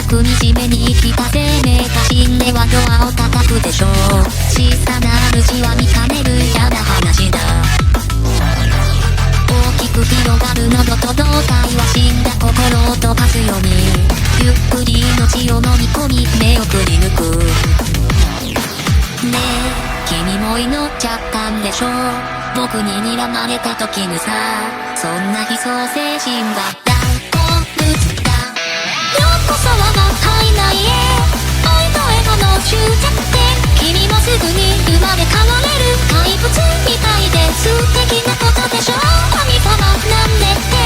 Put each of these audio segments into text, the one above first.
踏みしめに来た生命が死んではドアを叩くでしょう。小さな主は見かねる嫌な話だ。大きく広がる喉と胴体は死んだ心を飛ばすようにゆっくり命を飲み込み目をくり抜く。ねえ君も祈っちゃったんでしょ。僕に睨まれた時にさ、そんな悲壮精神は大好物だ。ようこそ我が体内へ、愛と笑顔の終着点。君もすぐに生まれ変われる怪物みたいで素敵なことでしょ。神様なんでって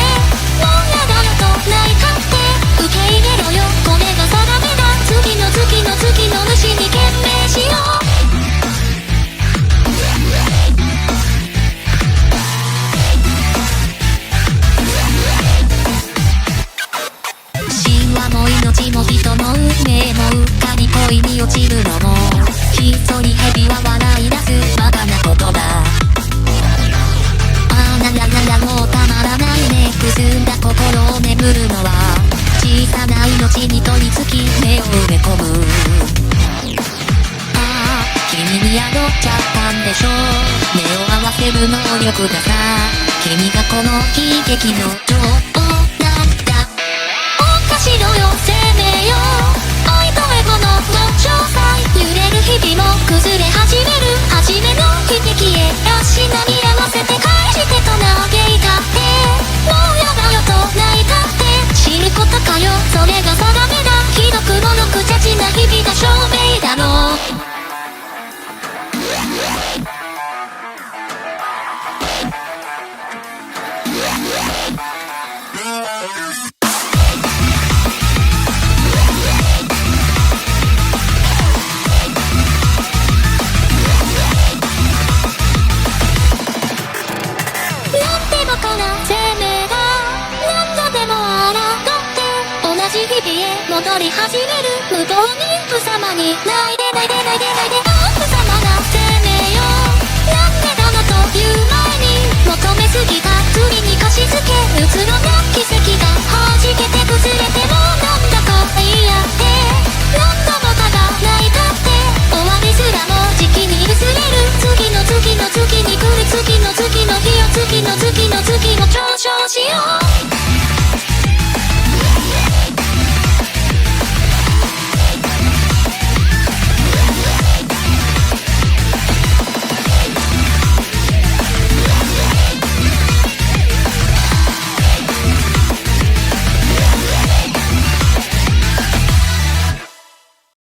もうやだよと泣いたって受け入れろよ、これが定めだ。次の次の次の虫に懸命しよう。神話も命も人も運命もうっかり恋に落ちるのもひっそり蛇は笑い出すバカなことだ。あららららもうたまらないね。くすんだ心を眠るのは小さな命に取り付き目を埋め込む。ああ君に宿っちゃったんでしょ。目を合わせる能力がさ、君がこの悲劇の女王なんだ。おかしろよ生命よ、愛とエゴのご詳細。揺れる日々も崩れ始める初めの悲劇へ足並み合わせて返してと嘆いたってもうやだよと泣いたって知ることかよ、それが定めだ。ひどくものくちゃちな日々が証明だろう。戻り始める無謀に無様に泣いで泣いで泣いで泣いで無様な生命よ、なんでだのという前に求めすぎた罪に貸し付けうつろな奇跡が弾けて崩れてもなんだかいい